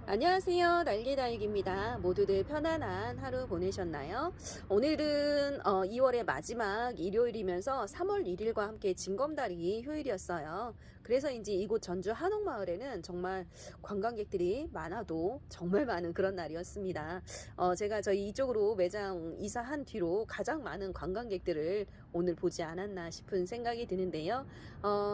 안녕하세요. 날개다육입니다. 모두들 편안한 하루 보내셨나요? 오늘은 2월의 마지막 일요일이면서 3월 1일과 함께 징검다리 휴일이었어요. 그래서인지 이곳 전주 한옥마을에는 정말 관광객들이 많아도 정말 많은 그런 날이었습니다. 제가 저희 이쪽으로 매장 이사한 뒤로 가장 많은 관광객들을 오늘 보지 않았나 싶은 생각이 드는데요.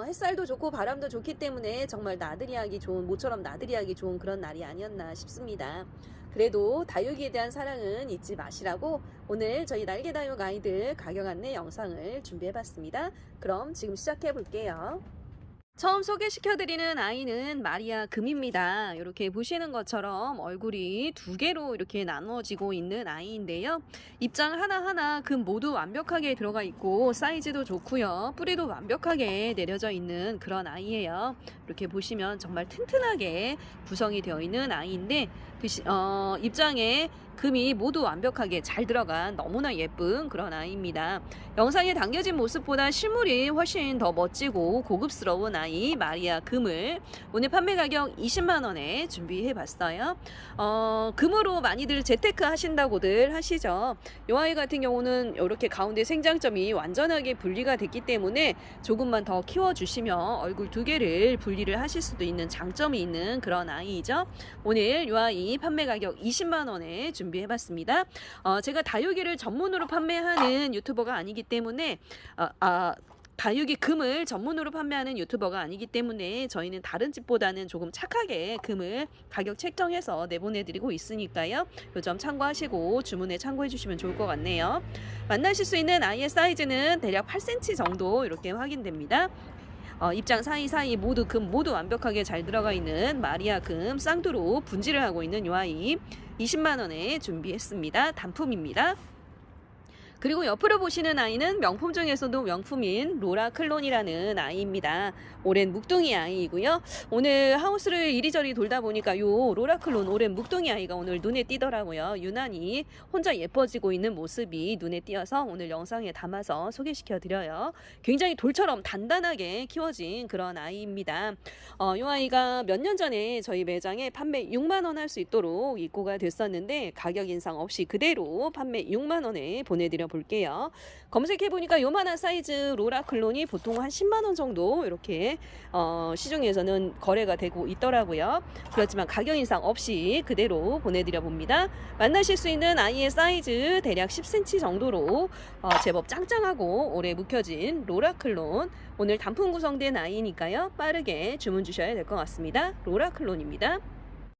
햇살도 좋고 바람도 좋기 때문에 정말 나들이하기 좋은, 모처럼 나들이하기 좋은 그런 날이 아니었나 싶습니다. 그래도 다육이에 대한 사랑은 잊지 마시라고 오늘 저희 날개다육 아이들 가격 안내 영상을 준비해봤습니다. 그럼 지금 시작해 볼게요. 처음 소개시켜드리는 아이는 마리아 금입니다. 이렇게 보시는 것처럼 얼굴이 두 개로 이렇게 나누어지고 있는 아이인데요. 입장 하나하나 금 모두 완벽하게 들어가 있고 사이즈도 좋고요. 뿌리도 완벽하게 내려져 있는 그런 아이예요. 이렇게 보시면 정말 튼튼하게 구성이 되어 있는 아이인데 입장에 금이 모두 완벽하게 잘 들어간 너무나 예쁜 그런 아이입니다. 영상에 담겨진 모습보다 실물이 훨씬 더 멋지고 고급스러운 아이 마리아 금을 오늘 판매 가격 20만원에 준비해 봤어요. 금으로 많이들 재테크 하신다고들 하시죠. 이 아이 같은 경우는 이렇게 가운데 생장점이 완전하게 분리가 됐기 때문에 조금만 더 키워주시면 얼굴 두 개를 분리를 하실 수도 있는 장점이 있는 그런 아이죠. 오늘 이 아이 판매 가격 20만원에 준비해봤습니다. 제가 다육이를 전문으로 판매하는 유튜버가 아니기 때문에 다육이 금을 전문으로 판매하는 유튜버가 아니기 때문에 저희는 다른 집보다는 조금 착하게 금을 가격 책정해서 내보내드리고 있으니까요. 이 점 참고하시고 주문에 참고해 주시면 좋을 것 같네요. 만나실 수 있는 아이의 사이즈는 대략 8cm 정도 이렇게 확인됩니다. 입장 사이사이 모두 금 모두 완벽하게 잘 들어가 있는 마리아 금 쌍두로 분질을 하고 있는 이 아이 20만원에 준비했습니다. 단품입니다. 그리고 옆으로 보시는 아이는 명품 중에서도 명품인 로라 클론이라는 아이입니다. 오랜 묵둥이 아이이고요. 오늘 하우스를 이리저리 돌다 보니까 요 로라 클론 오랜 묵둥이 아이가 오늘 눈에 띄더라고요. 유난히 혼자 예뻐지고 있는 모습이 눈에 띄어서 오늘 영상에 담아서 소개시켜 드려요. 굉장히 돌처럼 단단하게 키워진 그런 아이입니다. 이 아이가 몇 년 전에 저희 매장에 판매 6만원 할 수 있도록 입고가 됐었는데 가격 인상 없이 그대로 판매 6만원에 보내드려 볼게요. 검색해보니까 요만한 사이즈 로라 클론이 보통 한 10만원 정도 이렇게 시중에서는 거래가 되고 있더라고요. 그렇지만 가격 인상 없이 그대로 보내드려 봅니다. 만나실 수 있는 아이의 사이즈 대략 10cm 정도로 제법 짱짱하고 오래 묵혀진 로라 클론, 오늘 단품 구성된 아이니까요. 빠르게 주문 주셔야 될 것 같습니다. 로라 클론입니다.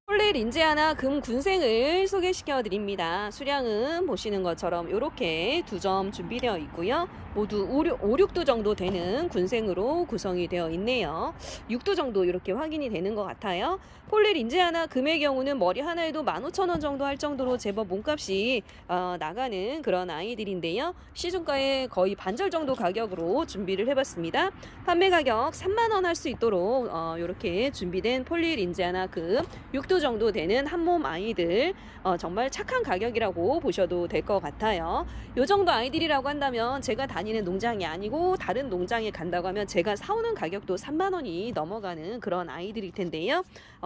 폴리 린지 하나 금 군생을 소개시켜 드립니다. 수량은 보시는 것처럼 이렇게 2점 준비되어 있고요. 모두 5, 6두 정도 되는 군생으로 구성이 되어 있네요. 6두 정도 이렇게 확인이 되는 것 같아요. 폴리 린지 하나 금의 경우는 머리 하나에도 15,000원 정도 할 정도로 제법 몸값이 나가는 그런 아이들인데요. 시중가의 거의 반절 정도 가격으로 준비를 해봤습니다. 판매 가격 3만원 할 수 있도록 이렇게 준비된 폴리 린지 하나 금 6두 정도 되는 한몸 아이들, 정말 착한 가격이라고 보셔도 될 것 같아요. 이 정도 아이들이라고 한다면 제가 다니는 농장이 아니고 다른 농장에 간다고 하면 제가 사오는 가격도 3만원이 넘어가는 그런 아이들일 텐데요.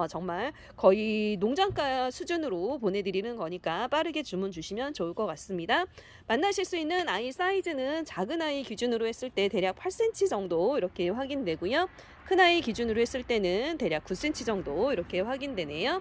정말 거의 농장가 수준으로 보내드리는 거니까 빠르게 주문 주시면 좋을 것 같습니다. 만나실 수 있는 아이 사이즈는 작은 아이 기준으로 했을 때 대략 8cm 정도 이렇게 확인되고요. 큰 아이 기준으로 했을 때는 대략 9cm 정도 이렇게 확인되네요.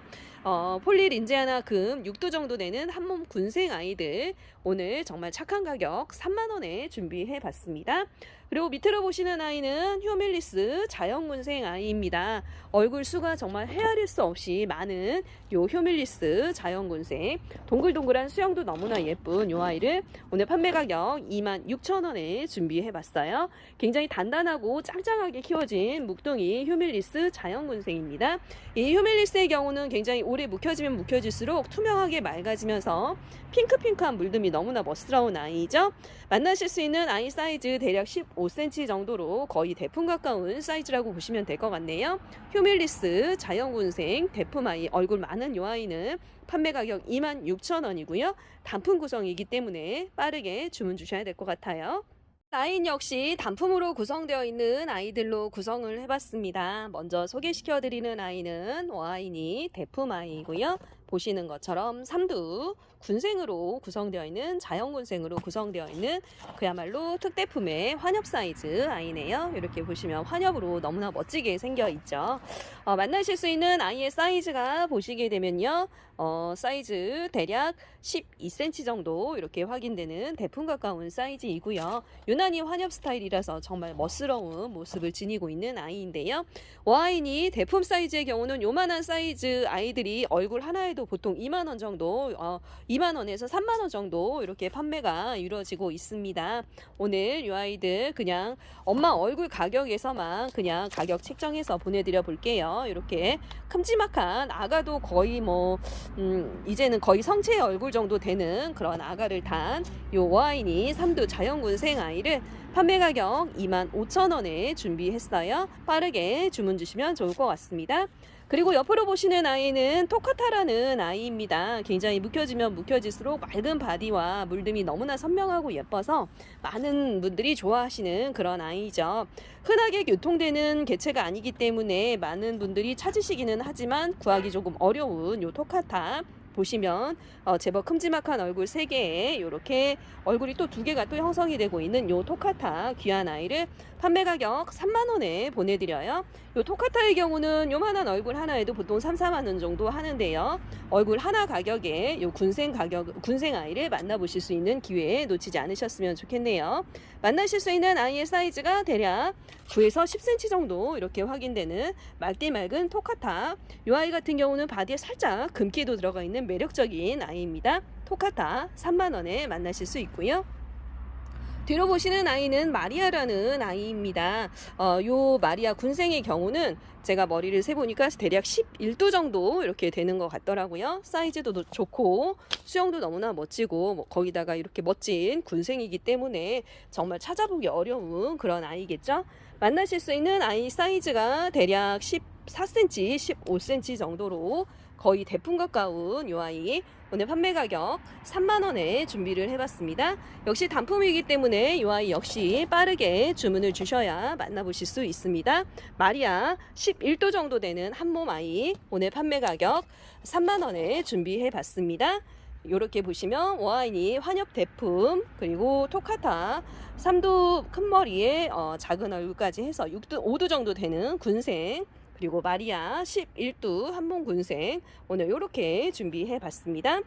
폴리 린지 하나 금 6두 정도 되는 한몸 군생 아이들, 오늘 정말 착한 가격 3만원에 준비해 봤습니다. 그리고 밑으로 보시는 아이는 휴밀리스 자연군생 아이입니다. 얼굴 수가 정말 헤아릴 수 없이 많은 요 휴밀리스 자연군생, 동글동글한 수영도 너무나 예쁜 요 아이를 오늘 판매 가격 26,000원에 준비해 봤어요. 굉장히 단단하고 짱짱하게 키워진 묵둥이 휴밀리스 자연군생입니다. 이 휴밀리스의 경우는 굉장히 오래 묵혀지면 묵혀질수록 투명하게 맑아지면서 핑크핑크한 물듬이 너무나 멋스러운 아이죠. 만나실 수 있는 아이 사이즈 대략 15cm 정도로 거의 대품 가까운 사이즈라고 보시면 될 것 같네요. 휴밀리스 자연군생 대품 아이, 얼굴 많은 이 아이는 판매 가격 26,000원이고요. 단품 구성이기 때문에 빠르게 주문 주셔야 될 것 같아요. 라인 역시 단품으로 구성되어 있는 아이들로 구성을 해봤습니다. 먼저 소개시켜드리는 아이는 와인이 대품 아이이고요. 보시는 것처럼 삼두 군생으로 구성되어 있는 자연군생으로 구성되어 있는 그야말로 특대품의 환엽 사이즈 아이네요. 이렇게 보시면 환엽으로 너무나 멋지게 생겨 있죠. 만나실 수 있는 아이의 사이즈가 보시게 되면요. 사이즈 대략 12cm 정도 이렇게 확인되는 대품 가까운 사이즈이고요. 유난히 환엽 스타일이라서 정말 멋스러운 모습을 지니고 있는 아이인데요. 와인이 대품 사이즈의 경우는 요만한 사이즈 아이들이 얼굴 하나에도 보통 2만원 정도 2만원에서 3만원 정도 이렇게 판매가 이루어지고 있습니다. 오늘 이 아이들 그냥 엄마 얼굴 가격에서만 그냥 가격 책정해서 보내드려 볼게요. 이렇게 큼지막한 아가도 거의 이제는 거의 성체의 얼굴 정도 되는 그런 아가를 탄 요 와인이 삼두 자연군생 아이를 판매 가격 25,000원에 준비했어요. 빠르게 주문 주시면 좋을 것 같습니다. 그리고 옆으로 보시는 아이는 토카타라는 아이입니다. 굉장히 묵혀지면 묵혀질수록 맑은 바디와 물듬이 너무나 선명하고 예뻐서 많은 분들이 좋아하시는 그런 아이죠. 흔하게 교통되는 개체가 아니기 때문에 많은 분들이 찾으시기는 하지만 구하기 조금 어려운 요 토카타 보시면 제법 큼지막한 얼굴 3개에 이렇게 얼굴이 또 2개가 또 형성이 되고 있는 요 토카타 귀한 아이를 판매 가격 3만원에 보내드려요. 요 토카타의 경우는 요만한 얼굴 하나에도 보통 3, 4만원 정도 하는데요. 얼굴 하나 가격에 요 군생 아이를 만나보실 수 있는 기회 놓치지 않으셨으면 좋겠네요. 만나실 수 있는 아이의 사이즈가 대략 9에서 10cm 정도 이렇게 확인되는 맑디 맑은 토카타. 요 아이 같은 경우는 바디에 살짝 금기도 들어가 있는 매력적인 아이입니다. 토카타 3만원에 만나실 수 있고요. 뒤로 보시는 아이는 마리아라는 아이입니다. 요 마리아 군생의 경우는 제가 머리를 세보니까 대략 11도 정도 이렇게 되는 것 같더라고요. 사이즈도 좋고 수영도 너무나 멋지고 거기다가 이렇게 멋진 군생이기 때문에 정말 찾아보기 어려운 그런 아이겠죠. 만나실 수 있는 아이 사이즈가 대략 14cm, 15cm 정도로 거의 대품 가까운 요 아이 오늘 판매 가격 3만원에 준비를 해봤습니다. 역시 단품이기 때문에 요 아이 역시 빠르게 주문을 주셔야 만나보실 수 있습니다. 마리아 11도 정도 되는 한몸 아이 오늘 판매 가격 3만원에 준비해봤습니다. 이렇게 보시면 와인이 환엽 대품 그리고 토카타 삼두 큰 머리에 작은 얼굴까지 해서 6도 5도 정도 되는 군생 그리고 마리아 11두 한몸 군생 오늘 이렇게 준비해 봤습니다.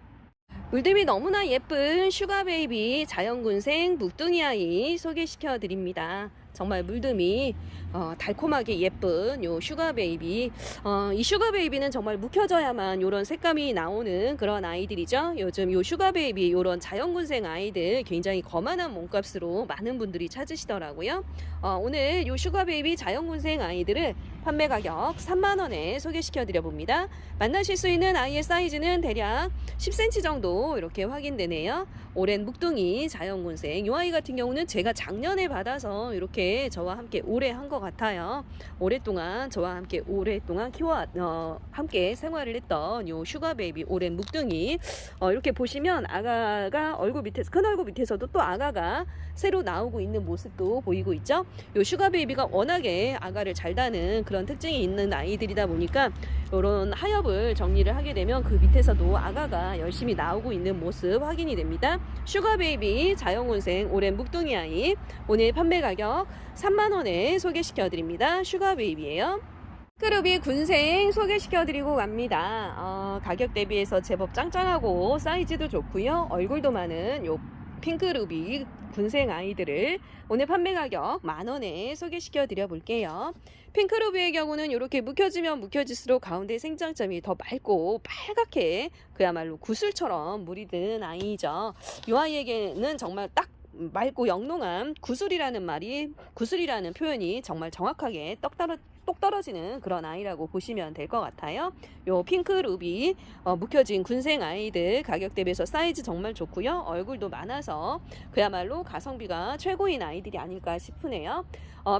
물듬이 너무나 예쁜 슈가베이비 자연군생 묵둥이 아이 소개시켜 드립니다. 정말 물듬이 달콤하게 예쁜 요 슈가베이비. 이 슈가베이비는 정말 묵혀져야만 요런 색감이 나오는 그런 아이들이죠. 요즘 요 슈가베이비 요런 자연군생 아이들 굉장히 거만한 몸값으로 많은 분들이 찾으시더라고요. 오늘 요 슈가베이비 자연군생 아이들을 판매 가격 3만원에 소개시켜 드려 봅니다. 만나실 수 있는 아이의 사이즈는 대략 10cm 정도 이렇게 확인되네요. 오랜 묵둥이 자연군생. 요 아이 같은 경우는 제가 작년에 받아서 이렇게 저와 함께 오래 한 것 같아요. 오랫동안 저와 함께 오랫동안 함께 생활을 했던 요 슈가베이비 오랜 묵둥이. 이렇게 보시면 아가가 얼굴 밑에서 큰 얼굴 밑에서도 또 아가가 새로 나오고 있는 모습도 보이고 있죠. 요 슈가베이비가 워낙에 아가를 잘 다는 그런 특징이 있는 아이들이다 보니까 이런 하엽을 정리를 하게 되면 그 밑에서도 아가가 열심히 나오고 있는 모습 확인이 됩니다. 슈가베이비 자연군생 오랜 묵둥이 아이 오늘 판매 가격 3만원에 소개시켜 드립니다. 슈가베이비예요. 핑크루비 군생 소개시켜드리고 갑니다. 가격 대비해서 제법 짱짱하고 사이즈도 좋고요. 얼굴도 많은 요 핑크루비 군생 아이들을 오늘 판매 가격 만원에 소개시켜 드려 볼게요. 핑크루비의 경우는 이렇게 묵혀지면 묵혀질수록 가운데 생장점이 더 맑고 빨갛게 그야말로 구슬처럼 물이 드는 아이죠. 이 아이에게는 정말 딱 맑고 영롱한 구슬이라는 표현이 정말 정확하게 뚝뚝 떨어지는 그런 아이라고 보시면 될 것 같아요. 요 핑크 루비 묵혀진 군생 아이들 가격 대비해서 사이즈 정말 좋고요. 얼굴도 많아서 그야말로 가성비가 최고인 아이들이 아닐까 싶으네요.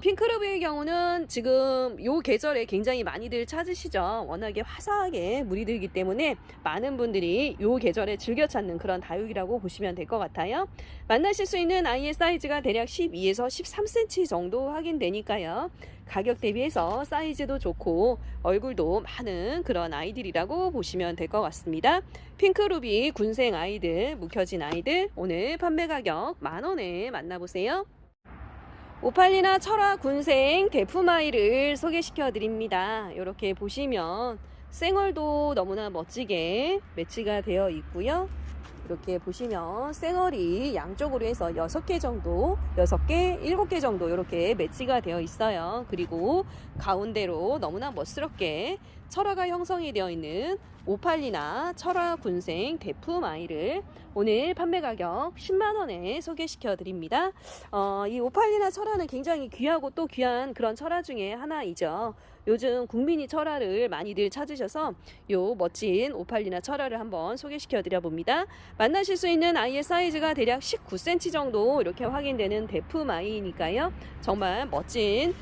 핑크 루비의 경우는 지금 요 계절에 굉장히 많이들 찾으시죠. 워낙에 화사하게 물이 들기 때문에 많은 분들이 요 계절에 즐겨 찾는 그런 다육이라고 보시면 될 것 같아요. 만나실 수 있는 아이의 사이즈가 대략 12에서 13cm 정도 확인되니까요. 가격 대비해서 사이즈도 좋고 얼굴도 많은 그런 아이들이라고 보시면 될 것 같습니다. 핑크루비 군생 아이들, 묵혀진 아이들 오늘 판매 가격 10,000원에 만나보세요. 오팔리나 철화 군생 대품아이를 소개시켜 드립니다. 이렇게 보시면 쌩얼도 너무나 멋지게 매치가 되어 있고요. 이렇게 보시면 쌩얼이 양쪽으로 해서 6개 정도, 6개, 7개 정도 이렇게 매치가 되어 있어요. 그리고 가운데로 너무나 멋스럽게 철화가 형성이 되어 있는 오팔리나 철화 군생 대품 아이를 오늘 판매 가격 10만원에 소개시켜 드립니다. 이 오팔리나 철화는 굉장히 귀하고 또 귀한 그런 철화 중에 하나이죠. 요즘 국민이 철화를 많이들 찾으셔서 요 멋진 오팔리나 철화를 한번 소개시켜 드려 봅니다. 만나실 수 있는 아이의 사이즈가 대략 19cm 정도 이렇게 확인되는 대품 아이니까요. 정말 멋진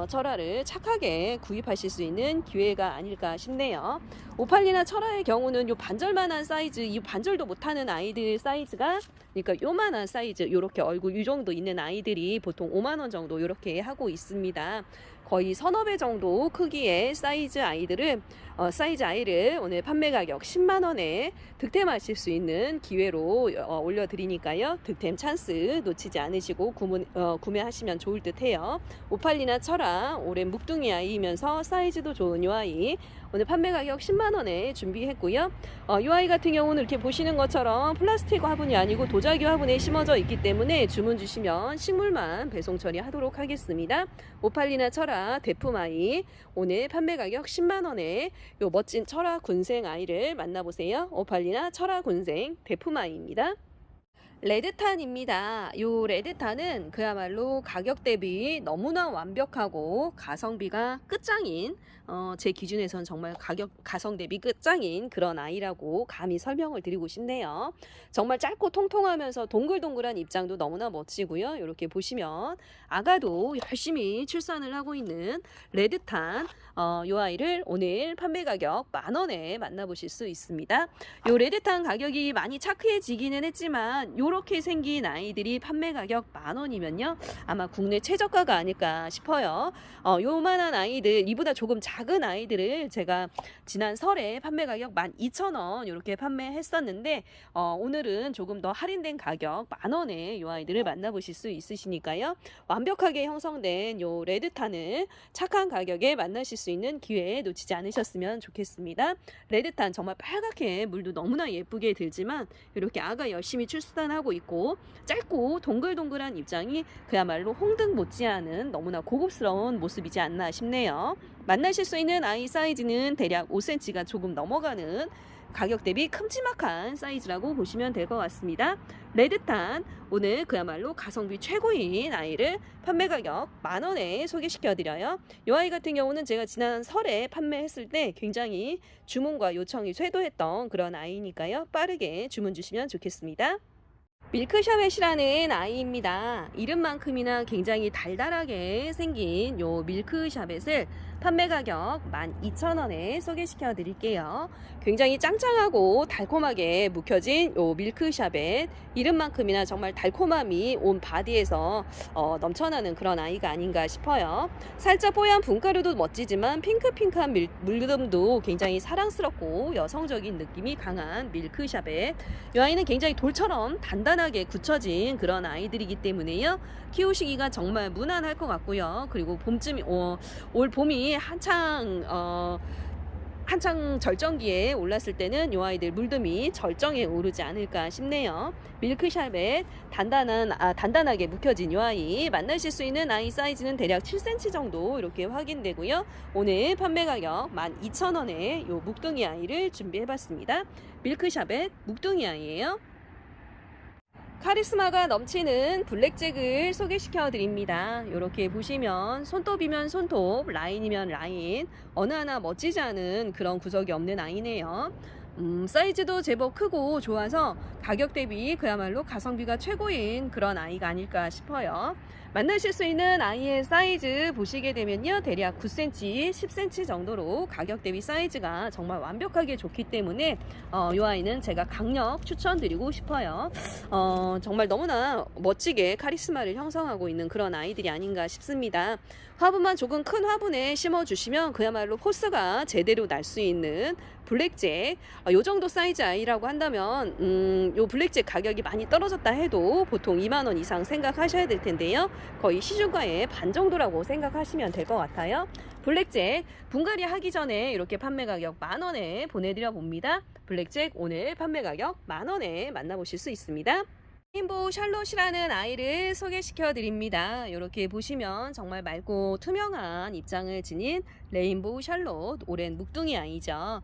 철화를 착하게 구입하실 수 있는 기회가 아닐까 싶네요. 오팔리나 철화의 경우는 요 반절만한 사이즈, 이 반절도 못하는 아이들 사이즈가 그러니까 요만한 사이즈, 요렇게 얼굴 이 정도 있는 아이들이 보통 5만원 정도 이렇게 하고 있습니다. 거의 서너 배 정도 크기의 사이즈 아이를 오늘 판매 가격 10만원에 득템하실 수 있는 기회로 올려드리니까요. 득템 찬스 놓치지 않으시고 구매하시면 좋을 듯 해요. 오팔리나 철화 오랜 묵둥이 아이이면서 사이즈도 좋은 이 아이 오늘 판매 가격 10만원에 준비했고요. 이 아이 같은 경우는 이렇게 보시는 것처럼 플라스틱 화분이 아니고 도자기 화분에 심어져 있기 때문에 주문 주시면 식물만 배송 처리하도록 하겠습니다. 오팔리나 철화 대품 아이 오늘 판매 가격 10만원에 요 멋진 철화 군생 아이를 만나보세요. 오팔리나 철화 군생 대품 아이입니다. 레드탄입니다. 요 레드탄은 그야말로 가격 대비 너무나 완벽하고 가성비가 끝장인 제 기준에선 정말 가성 대비 끝장인 그런 아이라고 감히 설명을 드리고 싶네요. 정말 짧고 통통하면서 동글동글한 입장도 너무나 멋지고요. 이렇게 보시면 아가도 열심히 출산을 하고 있는 레드탄 요 아이를 오늘 판매 가격 10,000원에 만나보실 수 있습니다. 요 레드탄 가격이 많이 차크해지기는 했지만 요렇게 생긴 아이들이 판매 가격 10,000원이면요 아마 국내 최저가가 아닐까 싶어요. 요만한 아이들, 이보다 조금 작은 아이들을 제가 지난 설에 판매 가격 12,000원 이렇게 판매했었는데 오늘은 조금 더 할인된 가격 10,000원에 요 아이들을 만나보실 수 있으시니까요. 완벽하게 형성된 요 레드탄을 착한 가격에 만나실 수 있는 기회 놓치지 않으셨으면 좋겠습니다. 레드탄 정말 빨갛게 물도 너무나 예쁘게 들지만 이렇게 아가 열심히 출산하고 있고 짧고 동글동글한 입장이 그야말로 홍등 못지않은 너무나 고급스러운 모습이지 않나 싶네요. 만나실 수 있는 아이 사이즈는 대략 5cm가 조금 넘어가는 가격 대비 큼지막한 사이즈라고 보시면 될 것 같습니다. 레드탄 오늘 그야말로 가성비 최고인 아이를 판매 가격 10,000원에 소개시켜 드려요. 이 아이 같은 경우는 제가 지난 설에 판매했을 때 굉장히 주문과 요청이 쇄도했던 그런 아이니까요. 빠르게 주문 주시면 좋겠습니다. 밀크샤벳이라는 아이입니다. 이름만큼이나 굉장히 달달하게 생긴 요 밀크샤벳을 판매 가격 12,000원에 소개시켜 드릴게요. 굉장히 짱짱하고 달콤하게 묵혀진 요 밀크샤벳, 이름만큼이나 정말 달콤함이 온 바디에서 넘쳐나는 그런 아이가 아닌가 싶어요. 살짝 뽀얀 분가루도 멋지지만 핑크핑크한 물듬도 굉장히 사랑스럽고 여성적인 느낌이 강한 밀크샤벳. 이 아이는 굉장히 돌처럼 단단하게 굳혀진 그런 아이들이기 때문에요. 키우시기가 정말 무난할 것 같고요. 그리고 올 봄이 한창 절정기에 올랐을 때는 이 아이들 물듬이 절정에 오르지 않을까 싶네요. 밀크샤벳 단단하게 묵혀진 이 아이 만나실 수 있는 아이 사이즈는 대략 7cm 정도 이렇게 확인되고요. 오늘 판매 가격 12,000원에 요 묵둥이 아이를 준비해봤습니다. 밀크샤벳 묵둥이 아이예요. 카리스마가 넘치는 블랙잭을 소개시켜 드립니다. 이렇게 보시면 손톱이면 손톱, 라인이면 라인, 어느 하나 멋지지 않은 그런 구석이 없는 아이네요. 사이즈도 제법 크고 좋아서 가격 대비 그야말로 가성비가 최고인 그런 아이가 아닐까 싶어요. 만나실 수 있는 아이의 사이즈 보시게 되면요, 대략 9cm, 10cm 정도로 가격 대비 사이즈가 정말 완벽하게 좋기 때문에 이 아이는 제가 강력 추천드리고 싶어요. 정말 너무나 멋지게 카리스마를 형성하고 있는 그런 아이들이 아닌가 싶습니다. 화분만 조금 큰 화분에 심어주시면 그야말로 포스가 제대로 날 수 있는 블랙잭, 요 정도 사이즈 아이라고 한다면 요 블랙잭 가격이 많이 떨어졌다 해도 보통 2만원 이상 생각하셔야 될 텐데요, 거의 시중가의 반 정도라고 생각하시면 될 것 같아요. 블랙잭 분갈이 하기 전에 이렇게 판매 가격 만원에 보내드려 봅니다. 블랙잭 오늘 판매 가격 만원에 만나보실 수 있습니다. 레인보우 샬롯이라는 아이를 소개시켜 드립니다. 이렇게 보시면 정말 맑고 투명한 입장을 지닌 레인보우 샬롯, 오랜 묵둥이 아이죠.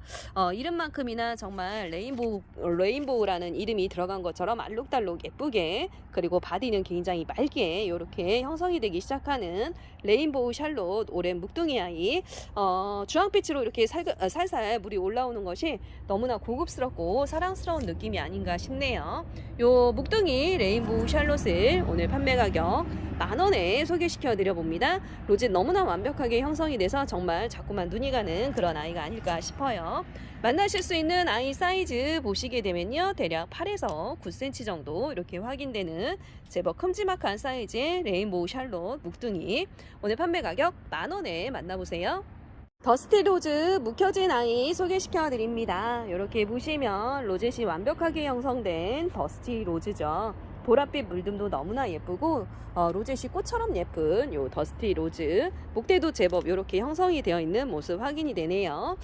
이름만큼이나 정말 레인보우라는 이름이 들어간 것처럼 알록달록 예쁘게, 그리고 바디는 굉장히 맑게 이렇게 형성이 되기 시작하는 레인보우 샬롯, 오랜 묵둥이 아이. 주황빛으로 이렇게 살살 물이 올라오는 것이 너무나 고급스럽고 사랑스러운 느낌이 아닌가 싶네요. 요 묵둥이 레인보우 샬롯을 오늘 판매 가격 만원에 소개시켜 드려 봅니다. 로짓 너무나 완벽하게 형성이 돼서 정말 자꾸만 눈이 가는 그런 아이가 아닐까 싶어요. 만나실 수 있는 아이 사이즈 보시게 되면요, 대략 8에서 9cm 정도 이렇게 확인되는 제법 큼지막한 사이즈의 레인보우 샬롯 묵둥이, 오늘 판매 가격 만원에 만나보세요. 더스티 로즈 묵혀진 아이 소개시켜 드립니다. 이렇게 보시면 로젯이 완벽하게 형성된 더스티 로즈죠. 보랏빛 물듬도 너무나 예쁘고 로젯이 꽃처럼 예쁜 요 더스티 로즈, 목대도 제법 이렇게 형성이 되어 있는 모습 확인이 되네요.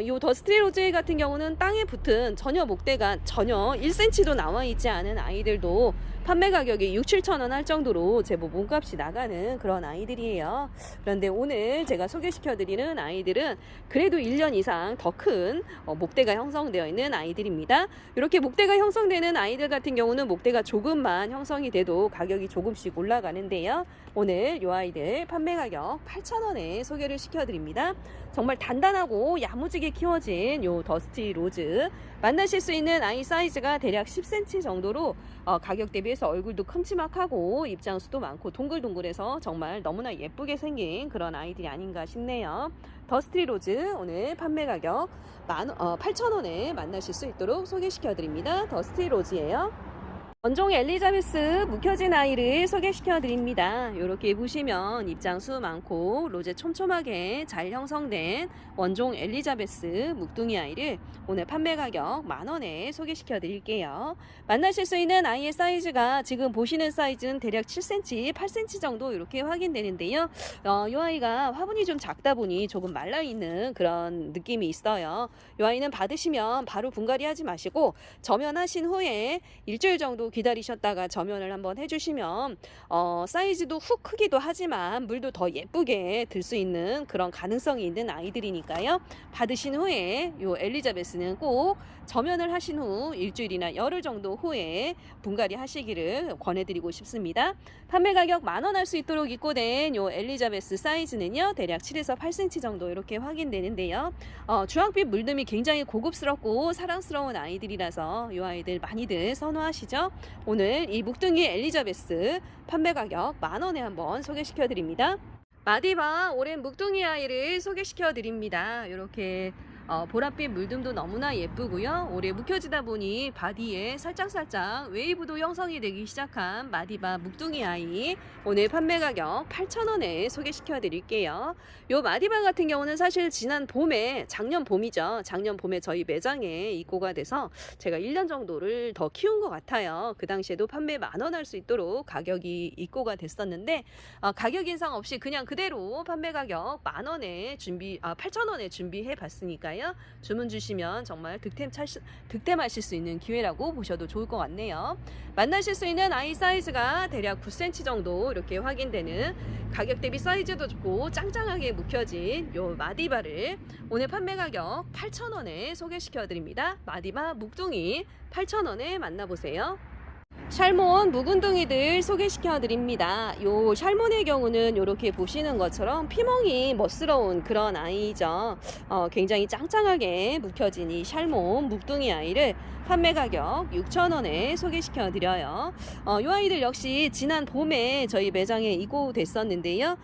요 더스티 로즈 같은 경우는 땅에 붙은 목대가 전혀 1cm도 나와 있지 않은 아이들도 판매 가격이 6-7천원 할 정도로 제법 몸값이 나가는 그런 아이들이에요. 그런데 오늘 제가 소개시켜 드리는 아이들은 그래도 1년 이상 더 큰 목대가 형성되어 있는 아이들입니다. 이렇게 목대가 형성되는 아이들 같은 경우는 목대가 조금만 형성이 돼도 가격이 조금씩 올라가는데요, 오늘 이 아이들 판매 가격 8천원에 소개를 시켜 드립니다. 정말 단단하고 야무지게 키워진 요 더스티 로즈, 만나실 수 있는 아이 사이즈가 대략 10cm 정도로 가격 대비해서 얼굴도 큼지막하고 입장수도 많고 동글동글해서 정말 너무나 예쁘게 생긴 그런 아이들이 아닌가 싶네요. 더스티 로즈 오늘 판매 가격 8천원에 만나실 수 있도록 소개시켜 드립니다. 더스티 로즈예요. 원종 엘리자베스 묵혀진 아이를 소개시켜 드립니다. 이렇게 보시면 입장수 많고 로제 촘촘하게 잘 형성된 원종 엘리자베스 묵둥이 아이를 오늘 판매 가격 만원에 소개시켜 드릴게요. 만나실 수 있는 아이의 사이즈가 지금 보시는 사이즈는 대략 7cm, 8cm 정도 이렇게 확인되는데요. 이 아이가 화분이 좀 작다 보니 조금 말라있는 그런 느낌이 있어요. 이 아이는 받으시면 바로 분갈이 하지 마시고 저면하신 후에 일주일 정도 기다리셨다가 저면을 한번 해주시면 사이즈도 훅 크기도 하지만 물도 더 예쁘게 들 수 있는 그런 가능성이 있는 아이들이니까요. 받으신 후에 요 엘리자베스는 꼭 저면을 하신 후 일주일이나 열흘 정도 후에 분갈이 하시기를 권해드리고 싶습니다. 판매 가격 만원 할 수 있도록 입고된 요 엘리자베스 사이즈는요, 대략 7에서 8cm 정도 이렇게 확인되는데요. 주황빛 물듬이 굉장히 고급스럽고 사랑스러운 아이들이라서 이 아이들 많이들 선호하시죠. 오늘 이 묵둥이 엘리자베스 판매 가격 만원에 한번 소개시켜 드립니다. 마디바 오랜 묵둥이 아이를 소개시켜 드립니다. 이렇게 보랏빛 물듬도 너무나 예쁘고요. 오래 묵혀지다 보니 바디에 살짝살짝 웨이브도 형성이 되기 시작한 마디바 묵둥이 아이, 오늘 판매 가격 8천원에 소개시켜 드릴게요. 요 마디바 같은 경우는 사실 지난 봄에, 작년 봄이죠. 작년 봄에 저희 매장에 입고가 돼서 제가 1년 정도를 더 키운 것 같아요. 그 당시에도 판매 만원 할 수 있도록 가격이 입고가 됐었는데 가격 인상 없이 그냥 그대로 판매 가격 만원에 8천원에 준비해 봤으니까요. 주문 주시면 정말 득템하실 수 있는 기회라고 보셔도 좋을 것 같네요. 만나실 수 있는 아이 사이즈가 대략 9cm 정도 이렇게 확인되는, 가격 대비 사이즈도 좋고 짱짱하게 묵혀진 요 마디바를 오늘 판매 가격 8천원에 소개시켜 드립니다. 마디바 묵둥이 8천원에 만나보세요. 샬몬 묵은둥이들 소개시켜 드립니다. 요 샬몬의 경우는 이렇게 보시는 것처럼 피멍이 멋스러운 그런 아이죠. 굉장히 짱짱하게 묵혀진 이 샬몬 묵둥이 아이를 판매 가격 6,000원에 소개시켜 드려요. 요 아이들 역시 지난 봄에 저희 매장에 입고됐었는데요.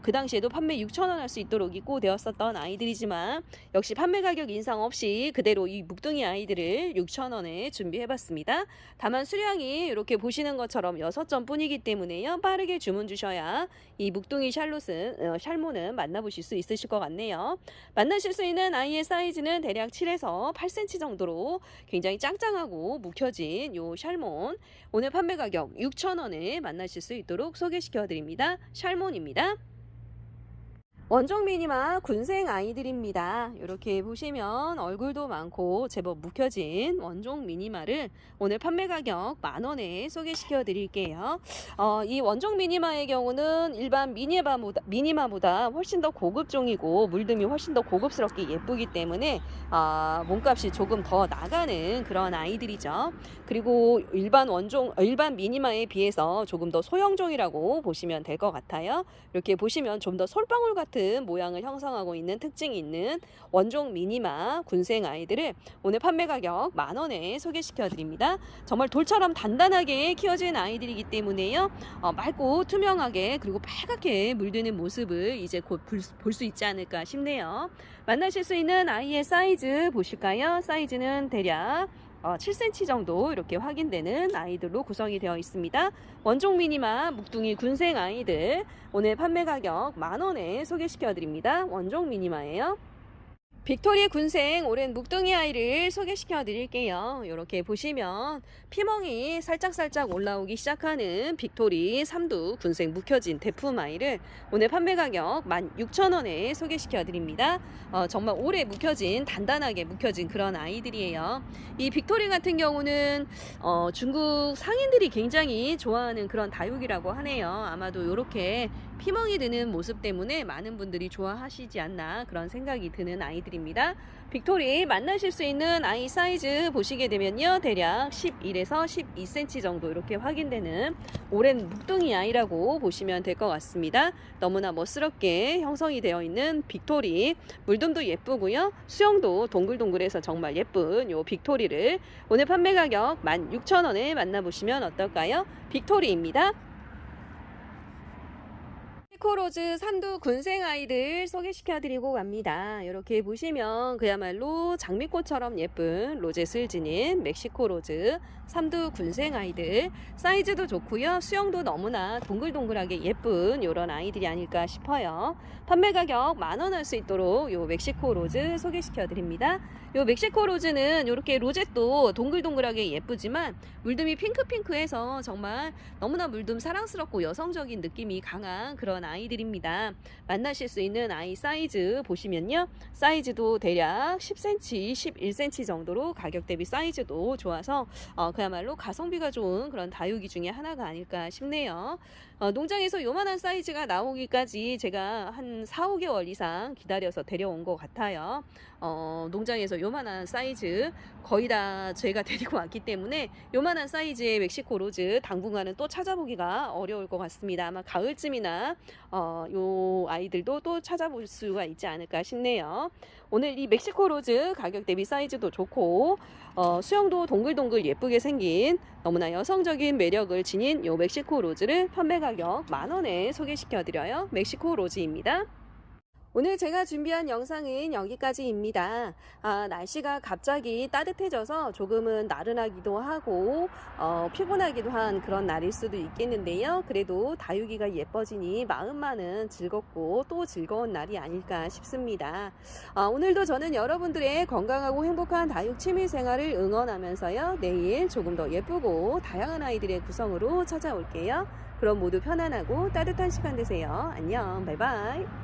그 당시에도 판매 6,000원 할 수 있도록 입고되었었던 아이들이지만 역시 판매 가격 인상 없이 그대로 이 묵둥이 아이들을 6,000원에 준비해봤습니다. 다만 수량이 이렇게 보시는 것처럼 6점 뿐이기 때문에요. 빠르게 주문 주셔야 이 묵둥이 샬몬은 만나보실 수 있으실 것 같네요. 만나실 수 있는 아이의 사이즈는 대략 7에서 8cm 정도로 굉장히 짱짱하고 묵혀진 요 샬몬, 오늘 판매 가격 6,000원에 만나실 수 있도록 소개시켜 드립니다. 샬몬입니다. 원종 미니마 군생 아이들입니다. 이렇게 보시면 얼굴도 많고 제법 묵혀진 원종 미니마를 오늘 판매 가격 10,000원에 소개시켜 드릴게요. 이 원종 미니마의 경우는 일반 미니마보다 훨씬 더 고급종이고 물듬이 훨씬 더 고급스럽게 예쁘기 때문에 몸값이 조금 더 나가는 그런 아이들이죠. 그리고 일반 미니마에 비해서 조금 더 소형종이라고 보시면 될 것 같아요. 이렇게 보시면 좀 더 솔방울 같은 모양을 형성하고 있는 특징이 있는 원종 미니마 군생 아이들을 오늘 판매 가격 10,000원에 소개시켜 드립니다. 정말 돌처럼 단단하게 키워진 아이들이기 때문에요. 맑고 투명하게 그리고 빨갛게 물드는 모습을 이제 곧 볼 수 있지 않을까 싶네요. 만나실 수 있는 아이의 사이즈 보실까요? 사이즈는 대략 7cm 정도 이렇게 확인되는 아이들로 구성이 되어 있습니다. 원종 미니마 묵둥이 군생 아이들 오늘 판매 가격 10,000원에 소개시켜 드립니다. 원종 미니마예요. 빅토리 군생 오랜 묵둥이 아이를 소개시켜 드릴게요. 이렇게 보시면 피멍이 살짝살짝 올라오기 시작하는 빅토리 삼두 군생 묵혀진 대품 아이를 오늘 판매 가격 16,000원에 소개시켜 드립니다. 정말 오래 묵혀진 단단하게 묵혀진 그런 아이들이에요. 이 빅토리 같은 경우는 중국 상인들이 굉장히 좋아하는 그런 다육이라고 하네요. 아마도 이렇게 피멍이 드는 모습 때문에 많은 분들이 좋아하시지 않나 그런 생각이 드는 아이들입니다. 빅토리 만나실 수 있는 아이 사이즈 보시게 되면요. 대략 11에서 12cm 정도 이렇게 확인되는 오랜 묵둥이 아이라고 보시면 될 것 같습니다. 너무나 멋스럽게 형성이 되어 있는 빅토리, 물듬도 예쁘고요. 수영도 동글동글해서 정말 예쁜 요 빅토리를 오늘 판매 가격 16,000원에 만나보시면 어떨까요? 빅토리입니다. 멕시코로즈 삼두 군생 아이들 소개시켜 드리고 갑니다. 이렇게 보시면 그야말로 장미꽃처럼 예쁜 로젯을 지닌 멕시코로즈 삼두 군생 아이들, 사이즈도 좋고요. 수영도 너무나 동글동글하게 예쁜 이런 아이들이 아닐까 싶어요. 판매 가격 10,000원 할 수 있도록 요 멕시코로즈 소개시켜 드립니다. 요 멕시코로즈는 이렇게 로젯도 동글동글하게 예쁘지만 물듬이 핑크핑크해서 정말 너무나 물듬 사랑스럽고 여성적인 느낌이 강한 그런 아이들입니다. 만나실 수 있는 아이 사이즈 보시면요. 사이즈도 대략 10cm, 11cm 정도로 가격 대비 사이즈도 좋아서 그야말로 가성비가 좋은 그런 다육이 중에 하나가 아닐까 싶네요. 농장에서 요만한 사이즈가 나오기까지 제가 한 4, 5개월 이상 기다려서 데려온 것 같아요. 농장에서 요만한 사이즈 거의 다 제가 데리고 왔기 때문에 요만한 사이즈의 멕시코 로즈 당분간은 또 찾아보기가 어려울 것 같습니다. 아마 가을쯤이나 요 아이들도 또 찾아볼 수가 있지 않을까 싶네요. 오늘 이 멕시코 로즈 가격 대비 사이즈도 좋고 수영도 동글동글 예쁘게 생긴 너무나 여성적인 매력을 지닌 요 멕시코 로즈를 판매 가격 10,000원에 소개시켜 드려요. 멕시코 로즈입니다. 오늘 제가 준비한 영상은 여기까지입니다. 날씨가 갑자기 따뜻해져서 조금은 나른하기도 하고 피곤하기도 한 그런 날일 수도 있겠는데요. 그래도 다육이가 예뻐지니 마음만은 즐겁고 또 즐거운 날이 아닐까 싶습니다. 오늘도 저는 여러분들의 건강하고 행복한 다육 취미생활을 응원하면서요. 내일 조금 더 예쁘고 다양한 아이들의 구성으로 찾아올게요. 그럼 모두 편안하고 따뜻한 시간 되세요. 안녕, 바이바이.